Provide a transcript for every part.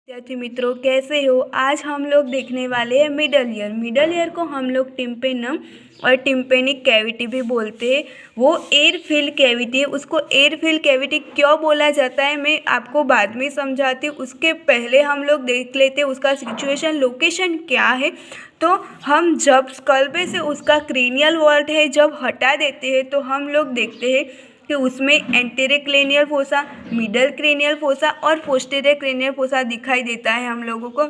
विद्यार्थी मित्रों, कैसे हो। आज हम लोग देखने वाले हैं मिडल ईयर। मिडल ईयर को हम लोग टिम्पेनम और टिम्पेनिक कैविटी भी बोलते हैं। वो एयर फिल कैविटी है। उसको एयर फिल कैविटी क्यों बोला जाता है मैं आपको बाद में समझाती हूँ। उसके पहले हम लोग देख लेते हैं उसका सिचुएशन, लोकेशन क्या है। तो हम जब स्कल्प से उसका क्रेनियल वॉल है जब हटा देते हैं तो हम लोग देखते हैं कि उसमें anterior cranial fossa, middle cranial fossa और पोस्टीरियर क्रेनियल फोसा दिखाई देता है हम लोगों को।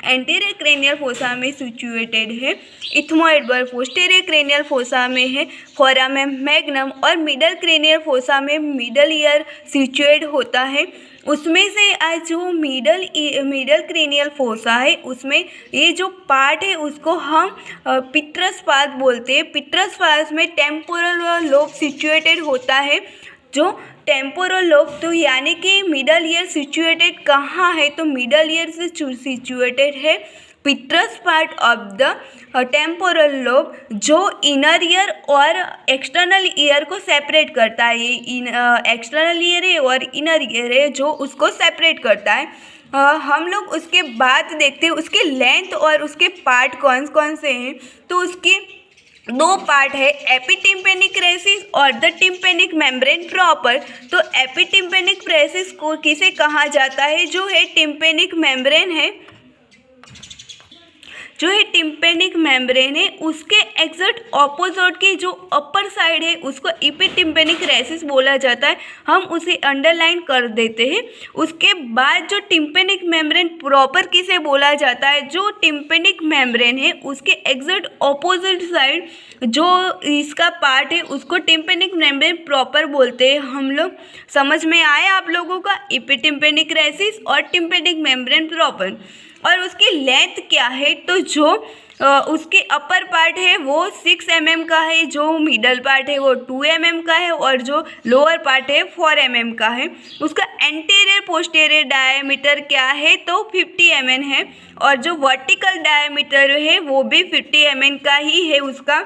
एंटीरियर क्रेनियल फोसा में सिचुएटेड है इथमोइड बर्ब, पोस्टीरियर क्रेनियल फोसा में है फोरामेन मैग्नम और मिडल क्रेनियल फोसा में मिडल ईयर सिचुएट होता है। उसमें से आज जो मिडल क्रेनियल फोसा है उसमें ये जो पार्ट है उसको हम पिट्रस पाथ बोलते हैं। पिट्रस पाथ में टेम्पोरल लोब सिचुएटेड होता है। जो टेम्पोरल लोब तो यानी कि मिडल ईयर सिचुएटेड कहाँ है, तो मिडल ईयर से सिचुएटेड है petrous part of the temporal lobe, जो इनर ईयर और एक्सटर्नल ईयर को सेपरेट करता है। ये एक्सटर्नल ईयर है और इनर ईयर है जो उसको सेपरेट करता है। हम लोग उसके बाद देखते हैं उसके लेंथ और उसके पार्ट कौन कौन से हैं। तो उसकी दो पार्ट है, एपिटिम्पेनिक रेसिस और द टिम्पेनिक मेम्ब्रेन प्रॉपर। तो एपिटिम्पेनिक रेसिस को किसे कहा जाता है, जो है टिम्पेनिक मेम्ब्रेन है, जो है टिम्पेनिक मेम्ब्रेन है उसके एग्जैक्ट ऑपोजिट की जो अपर साइड है उसको एपिटिम्पेनिक रेसिस बोला जाता है। हम उसे अंडरलाइन कर देते हैं। उसके बाद जो टिम्पेनिक मेम्ब्रेन प्रॉपर किसे बोला जाता है, जो टिम्पेनिक मेम्ब्रेन है उसके एग्जैक्ट ऑपोजिट साइड जो इसका पार्ट है उसको टिम्पेनिक मेम्ब्रेन प्रॉपर बोलते हैं हम लोग। समझ में आया आप लोगों का, एपिटिम्पेनिक रेसिस और टिम्पेनिक मेम्ब्रेन प्रॉपर। और उसकी लेंथ क्या है, तो जो उसके अपर पार्ट है वो 6 mm का है, जो मिडल पार्ट है वो 2 mm का है और जो लोअर पार्ट है 4 mm का है। उसका एंटीरियर पोस्टीरियर डायमीटर क्या है, तो 50 mm है और जो वर्टिकल डायमीटर है वो भी 50 mm का ही है उसका।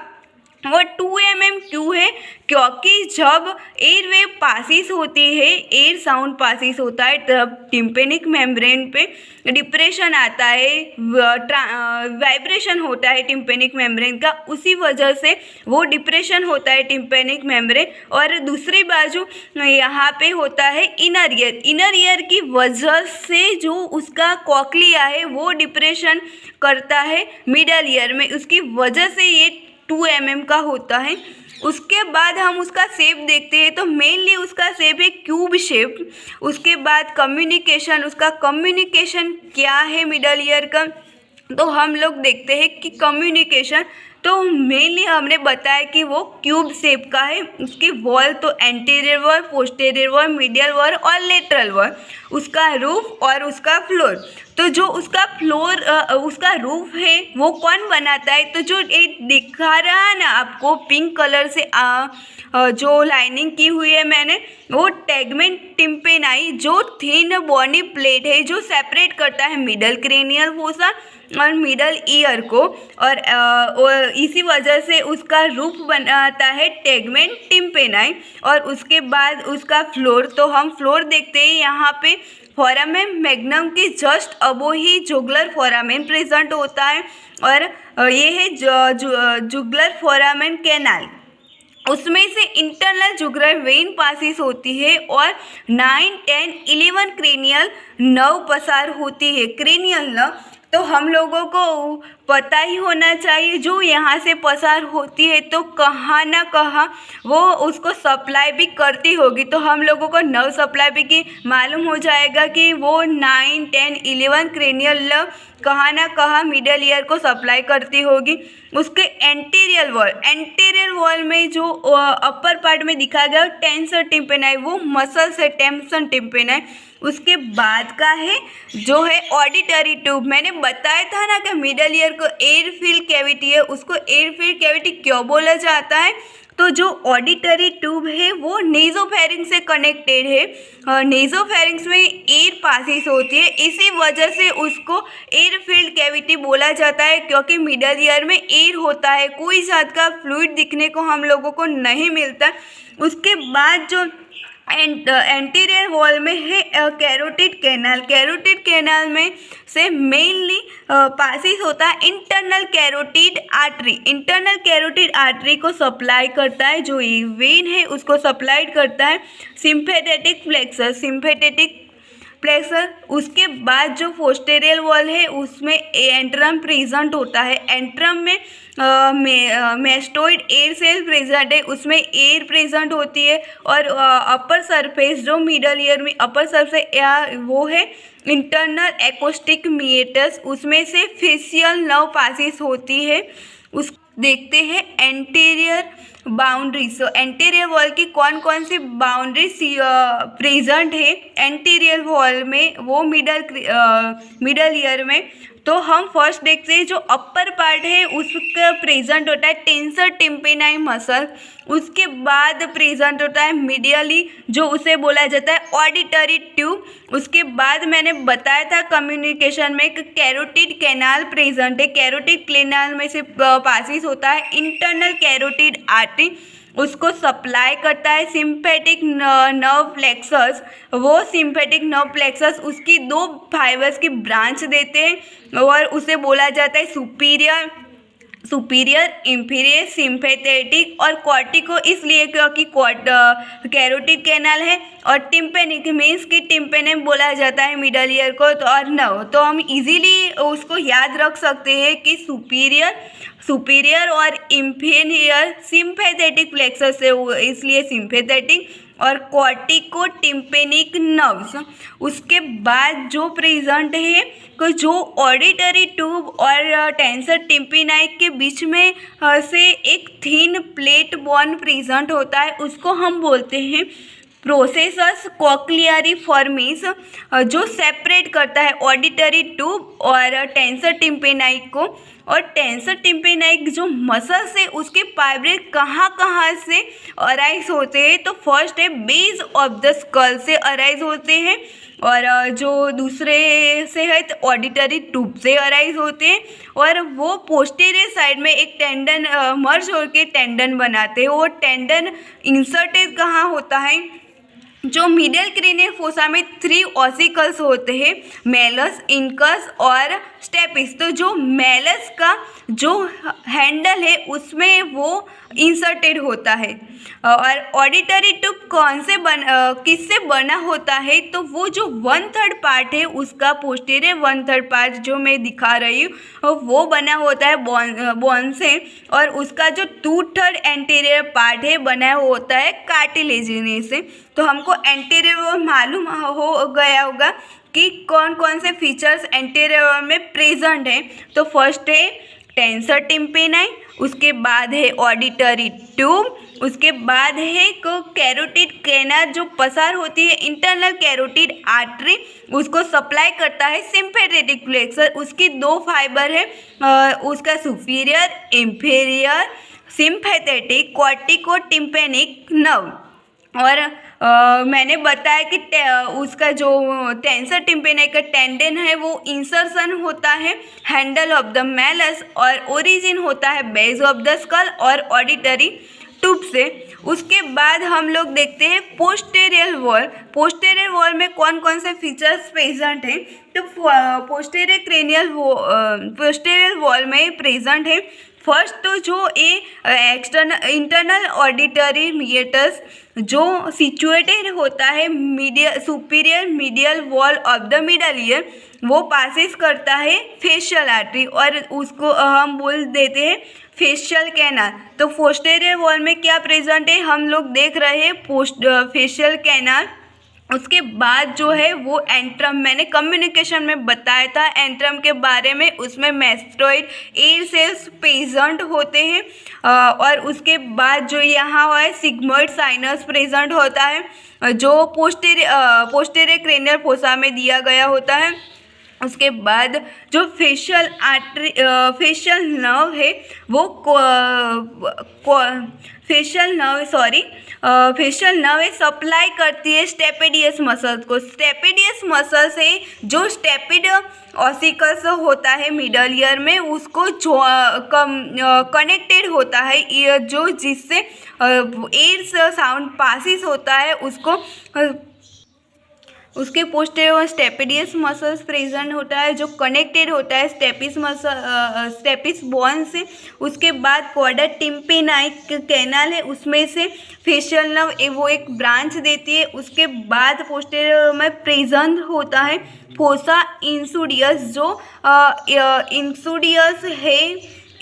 वो 2 mm क्यों है, क्योंकि जब एयर वेव पासिस होती है, एयर साउंड पासिस होता है, तब टिम्पेनिक मेम्ब्रेन पे डिप्रेशन आता है, वाइब्रेशन होता है टिम्पेनिक मेम्ब्रेन का, उसी वजह से वो डिप्रेशन होता है टिम्पेनिक मेम्ब्रेन। और दूसरी बाजू यहाँ पे होता है इनर ईयर। इनर ईयर की वजह से जो उसका कॉक्लिया है वो डिप्रेशन करता है मिडल ईयर में, उसकी वजह से ये 2 mm का होता है। उसके बाद हम उसका शेप देखते हैं, तो मेनली उसका शेप है क्यूब शेप। उसके बाद कम्युनिकेशन, उसका कम्युनिकेशन क्या है मिडल ईयर का, तो हम लोग देखते हैं कि कम्युनिकेशन तो मेनली हमने बताया कि वो क्यूब शेप का है। उसकी वॉल तो anterior wall, posterior wall, medial wall और लेटरल वॉल। उसका रूफ और उसका फ्लोर, तो जो उसका फ्लोर उसका रूफ है वो कौन बनाता है, तो जो एक दिखा रहा है ना आपको पिंक कलर से जो लाइनिंग की हुई है मैंने, वो टेगमेंट टिम्पेनाई जो थिन बॉनी प्लेट है जो सेपरेट करता है मिडल क्रेनियल फोसा और मिडल ईयर को, और इसी वजह से उसका रूफ बनाता है टेगमेंट टिम्पेनाई। और उसके बाद उसका फ्लोर, तो हम फ्लोर देखते हैं यहाँ पे फोरामेन मैग्नम के जस्ट अबो ही जुगलर फोरामेन प्रेजेंट होता है और ये है जुगलर फोरामेन कैनाल। उसमें से इंटरनल जुगुलर वेन पासिस होती है और 9, 10, 11 क्रेनियल नर्व पसार होती है। क्रेनियल नर्व तो हम लोगों को पता ही होना चाहिए, जो यहाँ से पसार होती है तो कहाँ ना कहाँ वो उसको सप्लाई भी करती होगी। तो हम लोगों को नर्व सप्लाई भी की मालूम हो जाएगा कि वो 9, 10, 11 क्रेनियल नर्व कहाँ ना कहाँ मिडल ईयर को सप्लाई करती होगी। उसके एंटीरियर वॉल में जो अपर पार्ट में दिखा गया टेंसर टिम्पेनाई, वो मसल से टेंसन टिम्पेनाई। उसके बाद का है जो है ऑडिटरी ट्यूब। मैंने बताया था ना कि मिडल ईयर को एयर फिल कैविटी है, उसको एयर फिल कैविटी क्यों बोला जाता है, तो जो ऑडिटरी ट्यूब है वो नेज़ोफेरिंक्स से कनेक्टेड है। नेज़ोफेरिंक्स में एयर पासिस होती है, इसी वजह से उसको एयर फील्ड कैविटी बोला जाता है, क्योंकि मिडल ईयर में एयर होता है, कोई जात का फ्लूइड दिखने को हम लोगों को नहीं मिलता। उसके बाद जो एंटीरियर वॉल में है कैरोटिड कैनाल। कैरोटिड कैनाल में से मेनली पासिस होता है internal carotid artery. Internal carotid artery को सप्लाई करता है, जो ये वेन है उसको सप्लाई करता है सिंपैथेटिक प्लेक्सर। सिंपैथेटिक प्लेक्सर उसके बाद जो पोस्टेरियर वॉल है उसमें एंट्रम प्रेजेंट होता है। एंट्रम में मेस्टोइड एयर सेल प्रेजेंट है, उसमें एयर प्रेजेंट होती है। और अपर सरफेस जो मिडल ईयर में अपर सरफेस वो है इंटरनल एक्रोस्टिक मीएटस, उसमें से फेशियल नर्व पासिस होती है। उस देखते हैं एंटीरियर बाउंड्री। सो एंटीरियर वॉल की कौन कौन सी बाउंड्रीज प्रेजेंट है एंटीरियर वॉल में, वो मिडल ईयर में। तो हम फर्स्ट देखते हैं जो अपर पार्ट है उसका प्रेजेंट होता है टेंसर टिम्पेनाई मसल। उसके बाद प्रेजेंट होता है मीडियली जो उसे बोला जाता है ऑडिटरी ट्यूब। उसके बाद मैंने बताया था कम्युनिकेशन में कि कैरोटिड कैनाल प्रेजेंट है। कैरोटिड कैनाल में से पासिस होता है इंटरनल कैरोटिड आर्टरी, उसको सप्लाई करता है सिंपैथिक नर्व प्लेक्सस। वो सिंपैथिक नर्व प्लेक्सस उसकी 2 फाइबर्स की ब्रांच देते हैं और उसे बोला जाता है सुपीरियर, इंफीरियर, सिंपैथेटिक और कॉर्टिको, इसलिए क्योंकि कैरोटिड कैनाल है। और टिम्पेनिक मीन्स कि टिम्पेनम बोला जाता है मिडल ईयर को। तो और नर्व तो हम इजीली उसको याद रख सकते हैं कि सुपीरियर और इंफीरियर सिंपैथेटिक प्लेक्सस से, इसलिए सिंपैथेटिक और कॉर्टिको टिम्पेनिक नर्व्स। उसके बाद जो प्रेजेंट है कि जो ऑडिटरी ट्यूब और टेंसर टिम्पेनाई के बीच में से एक थिन प्लेट बोन प्रेजेंट होता है, उसको हम बोलते हैं प्रोसेसस कॉक्लियरी फॉर्मिस, जो सेपरेट करता है ऑडिटरी ट्यूब और टेंसर टिम्पेनाई को। और टेंसर टिम्पेनाई जो मसल्स है उसके फाइबर कहाँ से अराइज होते हैं, तो फर्स्ट है बेस ऑफ द स्कल से अराइज होते हैं, और जो दूसरे से है तो ऑडिटरी ट्यूब से अराइज होते हैं। और वो पोस्टीरियर साइड में एक टेंडन मर्ज होकर टेंडन बनाते हैं। वो टेंडन इंसर्टेड कहाँ होता है, जो मिडिल क्रेनियल फोसा में 3 ऑसिकल्स होते हैं, मेलस, इनकस और स्टेपिस। तो जो मेलस का जो हैंडल है उसमें वो इंसर्टेड होता है। और ऑडिटरी ट्यूब किससे बना होता है, तो वो जो 1/3 पार्ट है उसका पोस्टीरियर 1/3 पार्ट जो मैं दिखा रही हूँ वो बना होता है बोन से, और उसका जो 2/3 एंटीरियर पार्ट है बना होता है कार्टिलेजिनी से। तो हमको एंटीरियर मालूम हो गया होगा कि कौन कौन से फीचर्स एंटीरियर में प्रेजेंट हैं। तो फर्स्ट है टेंसर टिम्पेनाई, उसके बाद है ऑडिटरी ट्यूब, उसके बाद है कैरोटिड कैनाल जो पसार होती है इंटरनल कैरोटिड आर्टरी, उसको सप्लाई करता है सिंपैथेटिक प्लेक्सर। उसकी 2 फाइबर है, उसका superior, inferior, sympathetic, cortico tympanic nerve. और मैंने बताया कि उसका जो टेंसर टिम्पेनाई का टेंडन है वो इंसर्शन होता है हैंडल ऑफ द मेलस, और ओरिजिन होता है बेस ऑफ द स्कल और ऑडिटरी ट्यूब से। उसके बाद हम लोग देखते हैं पोस्टेरियर वॉल। पोस्टेरियर वॉल में कौन कौन से फीचर्स प्रेजेंट हैं, तो पोस्टेरियर वॉल में प्रेजेंट है फर्स्ट तो जो इंटरनल ऑडिटरी मीएटस जो सिचुएटेड होता है superior medial wall of the middle ear, वो पासिस करता है फेशियल आर्टरी और उसको हम बोल देते हैं फेशियल कैनाल। तो पोस्टेरियर वॉल में क्या प्रेजेंट है हम लोग देख रहे हैं फेशियल कैनाल। उसके बाद जो है वो एंट्रम, मैंने कम्युनिकेशन में बताया था एंट्रम के बारे में, उसमें मेस्टोइड एयर सेल्स प्रेजेंट होते हैं। और उसके बाद जो यहाँ है सिग्मोइड साइनस प्रेजेंट होता है जो पोस्टेरियर क्रेनियल फोसा में दिया गया होता है। उसके बाद जो फेशियल नर्व है वो फेशियल नर्व सप्लाई करती है स्टेपेडियस मसल्स को। स्टेपेडियस मसल से जो स्टेपिड ऑसिकल्स होता है मिडल ईयर में उसको कनेक्टेड होता है जो जिससे एयर साउंड पासिस होता है उसके पोस्टेरियर स्टेपेडियस मसल्स प्रेजेंट होता है जो कनेक्टेड होता है स्टेपिस बोन से। उसके बाद कॉर्डा टिम्पेनाई कैनाल है उसमें से फेशियल नर्व वो एक ब्रांच देती है। उसके बाद पोस्टेरियर में प्रेजेंट होता है फोसा इंसिडियस जो इंसिडियस है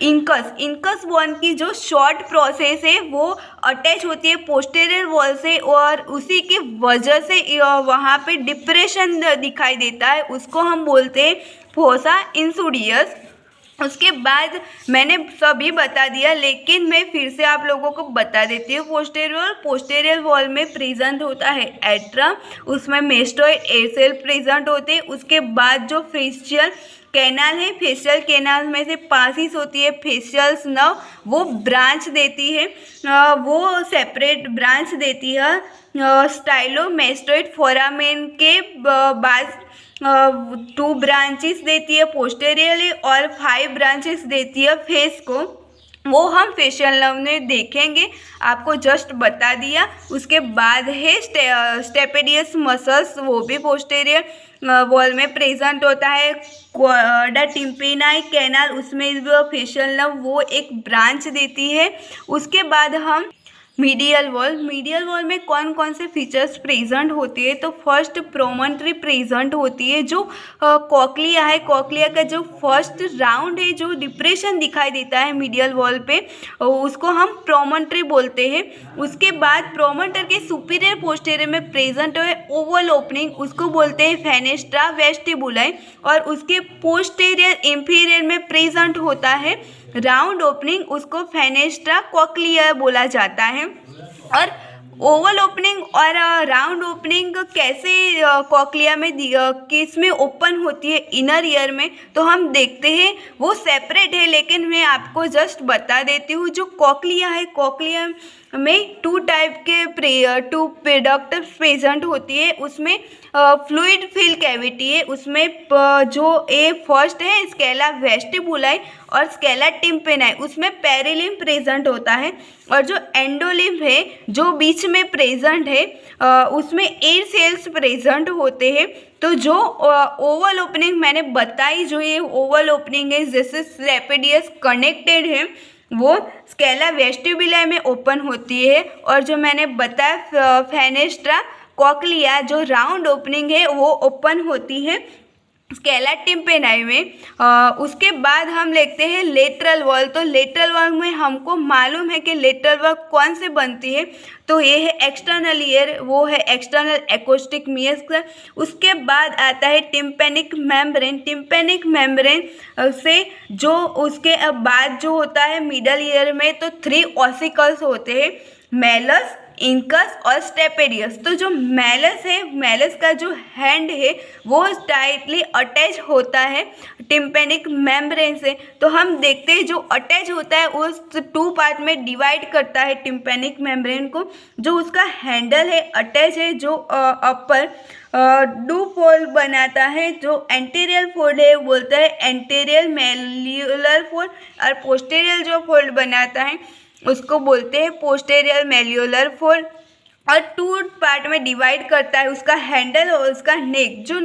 इंकस बोन की जो शॉर्ट प्रोसेस है वो अटैच होती है पोस्टेरियर वॉल से और उसी की वजह से वहाँ पे डिप्रेशन दिखाई देता है, उसको हम बोलते हैं फोसा इंसिडियस। उसके बाद मैंने सभी बता दिया लेकिन मैं फिर से आप लोगों को बता देती हूँ। पोस्टेरियर वॉल में प्रेजेंट होता है एट्रम, उसमें मेस्टोइड एयर सेल प्रेजेंट होते हैं। उसके बाद जो फेशियल कैनाल है, फेशियल कैनाल में से पासिस होती है फेशियल्स नर्व, वो ब्रांच देती है, वो सेपरेट ब्रांच देती है स्टाइलोमेस्टोइड फोरामेन के बाद 2 ब्रांचेस देती है पोस्टेरियरली और 5 ब्रांचेस देती है फेस को। वो हम फेशियल नर्व में देखेंगे, आपको जस्ट बता दिया। उसके बाद है स्टेपेडियस मसल्स, वो भी पोस्टेरियर वॉल में प्रेजेंट होता है। कॉर्डा टिम्पेनाई कैनाल उसमें फेशियल नर्व वो एक ब्रांच देती है। उसके बाद हम मीडियल वॉल में कौन कौन से फीचर्स प्रेजेंट होती है, तो फर्स्ट प्रोमोन्ट्री प्रेजेंट होती है जो कॉक्लिया है, कॉक्लिया का जो फर्स्ट राउंड है जो डिप्रेशन दिखाई देता है मीडियल वॉल पे उसको हम प्रोमोन्ट्री बोलते हैं। उसके बाद प्रोमोन्टर के सुपीरियर पोस्टेरियर में प्रेजेंट है ओवल ओपनिंग, उसको बोलते हैं फेनेस्ट्रा वेस्टिबुलाई और उसके पोस्टेरियर इंफीरियर में प्रेजेंट होता है राउंड ओपनिंग, उसको फेनेस्ट्रा कॉक्लिया बोला जाता है। और ओवल ओपनिंग और राउंड ओपनिंग कैसे कॉक्लिया में किस में ओपन होती है इनर ईयर में, तो हम देखते हैं वो सेपरेट है लेकिन मैं आपको जस्ट बता देती हूँ। जो कॉक्लिया है, कॉक्लिया में 2 टाइप के 2 पेडक्ट प्रेजेंट होती है, उसमें फ्लूइड फिल कैविटी है, उसमें जो फर्स्ट है स्केला वेस्टिबुलाई और स्केला टिम्पेनाई, उसमें पेरिलिम्ब प्रेजेंट होता है। और जो एंडोलिम्ब है जो बीच में प्रेजेंट है उसमें एयर सेल्स प्रेजेंट होते हैं। तो जो ओवल ओपनिंग मैंने बताई, जो ये ओवल ओपनिंग है जैसे स्टेपेडियस कनेक्टेड है वो स्केला वेस्टिबुलाई में ओपन होती है। और जो मैंने बताया फेनेस्ट्रा कॉक्लिया जो राउंड ओपनिंग है वो ओपन होती है स्केला टिम्पेनाई में। उसके बाद हम देखते हैं लेटरल वॉल। तो लेटरल वॉल में हमको मालूम है कि लेटरल वॉल कौन से बनती है, तो ये है एक्सटर्नल ईयर, वो है एक्सटर्नल एकोस्टिक म्यूकस। उसके बाद आता है टिम्पेनिक मेम्ब्रेन। टिम्पेनिक मेम्ब्रेन से जो उसके बाद जो होता है मिडल ईयर में तो 3 ऑसिकल्स होते हैं, मेलस, इंकस और स्टेपेडियस। तो जो मेलस है, मेलस का जो हैंड है वो टाइटली अटैच होता है टिम्पेनिक मेम्ब्रेन से। तो हम देखते हैं जो अटैच होता है उस 2 पार्ट में डिवाइड करता है टिम्पेनिक मेम्ब्रेन को। जो उसका हैंडल है अटैच है जो अपर 2 फोल्ड बनाता है, जो एंटीरियर फोल्ड है बोलता है एंटीरियर मेल्युलर फोल्ड और पोस्टीरियर जो फोल्ड बनाता है उसको बोलते हैं पोस्टेरियर मेल्युलर फोल्ड। और 2 पार्ट में डिवाइड करता है उसका हैंडल और उसका नेक। जो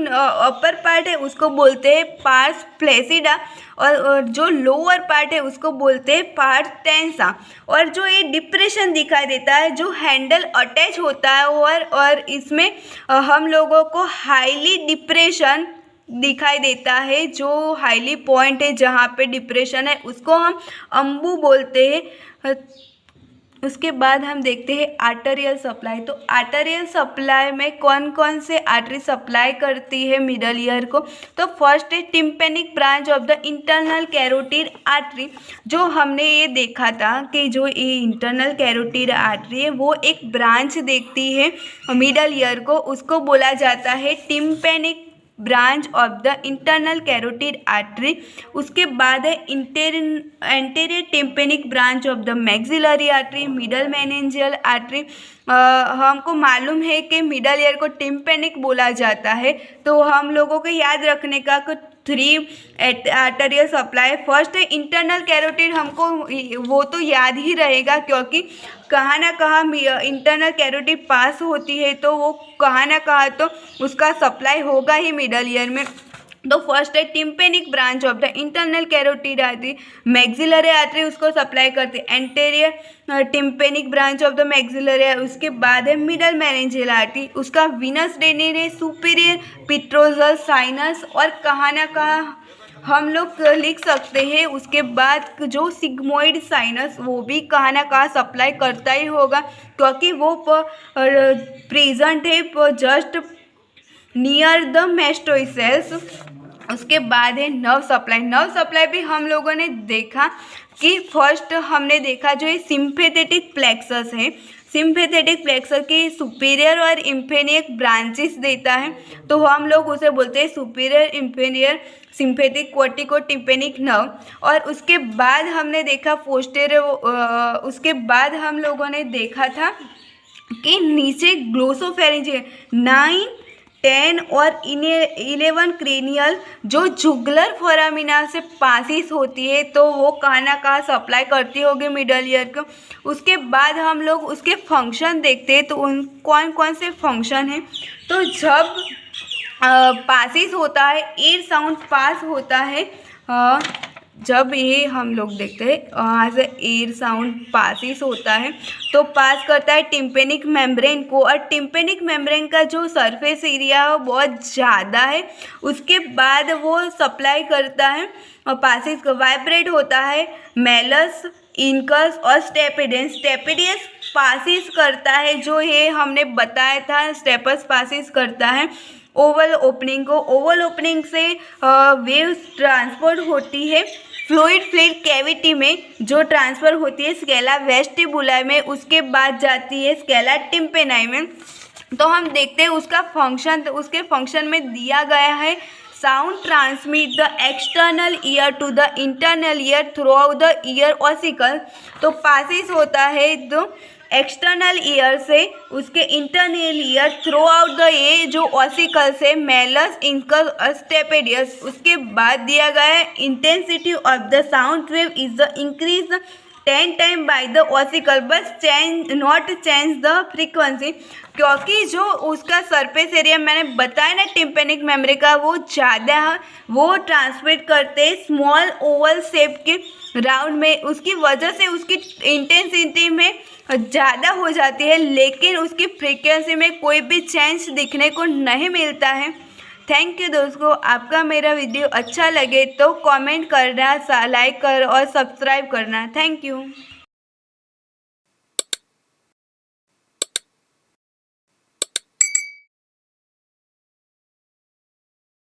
अपर पार्ट है उसको बोलते हैं पार्स फ्लैसिडा और जो लोअर पार्ट है उसको बोलते हैं पार्स टेंसा। और जो ये डिप्रेशन दिखाई देता है जो हैंडल अटैच होता है और इसमें हम लोगों को हाईली डिप्रेशन दिखाई देता है, जो हाईली पॉइंट है जहाँ पे डिप्रेशन है उसको हम अम्बू बोलते हैं। उसके बाद हम देखते हैं आर्टेरियल सप्लाई। तो आर्टेरियल सप्लाई में कौन कौन से आर्टरी सप्लाई करती है मिडल ईयर को, तो फर्स्ट है tympanic branch of the internal carotid artery. जो हमने ये देखा था कि जो ये इंटरनल कैरोटिड आर्टरी है वो एक ब्रांच देखती है मिडल ईयर को, उसको बोला जाता है tympanic branch of the internal carotid artery. उसके बाद है anterior tympanic branch of the maxillary artery, middle meningeal artery. हमको मालूम है कि मिडल ईयर को टिम्पेनिक बोला जाता है, तो हम लोगों को याद रखने का कुछ 3 आर्टरियल सप्लाई। फर्स्ट है इंटरनल कैरोटिड, हमको वो तो याद ही रहेगा क्योंकि कहाँ ना कहाँ इंटरनल कैरोटिड पास होती है, तो वो कहाँ ना कहाँ तो उसका सप्लाई होगा ही मिडल ईयर में। तो फर्स्ट है tympanic branch of the internal carotid artery, maxillary artery उसको सप्लाई करती है, anterior tympanic branch of the maxillary. उसके बाद है मिडल मेनिंजियल आर्टरी, उसका वीनस ड्रेनेज है, सुपीरियर पेट्रोजल साइनस, और कहाँ ना कहाँ हम लोग लिख सकते हैं। उसके बाद जो सिग्मोइड साइनस, वो भी कहाँ ना कहाँ सप्लाई करता ही होगा क्योंकि वो प्रेजेंट है जस्ट नियर द मेस्टोइसेल्स। उसके बाद है नर्व सप्लाई। नर्व सप्लाई भी हम लोगों ने देखा कि फर्स्ट हमने देखा जो ये सिम्पैथेटिक प्लेक्सस है, सिम्पैथेटिक प्लेक्सस के सुपीरियर और इंफेरियर ब्रांचेस देता है, तो हम लोग उसे बोलते हैं superior inferior sympathetic cortico tympanic nerve. और उसके बाद हमने देखा पोस्टीरियर, उसके बाद हम लोगों ने देखा था कि नीचे ग्लोसोफेरिंजियल 9, 10 और 11 क्रेनियल जो जुगलर फोरामिना से पासिस होती है, तो वो कहाँ ना कहाँ सप्लाई करती होगी मिडल ईयर को। उसके बाद हम लोग उसके फंक्शन देखते हैं, तो उन कौन कौन से फंक्शन हैं। तो जब पासिस होता है, एयर साउंड पास होता है, जब ये हम लोग देखते हैं वहाँ से एयर साउंड पासिस होता है तो पास करता है टिम्पेनिक मेम्ब्रेन को, और टिम्पेनिक मेम्ब्रेन का जो सरफेस एरिया है वो बहुत ज़्यादा है। उसके बाद वो सप्लाई करता है और पासिस को वाइब्रेट होता है मेलस, इनकस और स्टेपिडियस। स्टेपिडियस पासिस करता है, जो ये हमने बताया था स्टेपस पासिस करता है ओवल ओपनिंग को। ओवल ओपनिंग से वेव्स ट्रांसपोर्ट होती है फ्लूइड कैविटी में, जो ट्रांसफ़र होती है स्केला वेस्टिबुलाई में, उसके बाद जाती है स्केला टिम्पेनाई में। तो हम देखते हैं उसका फंक्शन, उसके फंक्शन में दिया गया है sound transmit the external ear to the internal ear throughout the ear ईयर ऑसिकल। तो पासिस होता है तो एक्सटर्नल ईयर से उसके इंटरनल ईयर थ्रू आउट द ये जो ऑसिकल से मेलस, इनकस और स्टेपिडियस। उसके बाद दिया गया है intensity of the sound wave is the increase 10 time by the ossicle, बस change not change the frequency, क्योंकि जो उसका सरफेस एरिया मैंने बताया ना टिम्पेनिक मेमोरी का वो ज़्यादा है, वो ट्रांसमिट करते स्मॉल ओवल शेप के राउंड में, उसकी वजह से उसकी इंटेंसिटी में ज़्यादा हो जाती है, लेकिन उसकी फ्रीक्वेंसी में कोई भी चेंज दिखने को नहीं मिलता है। थैंक यू दोस्तों, आपका मेरा वीडियो अच्छा लगे तो कमेंट करना, लाइक कर और सब्सक्राइब करना। Thank you.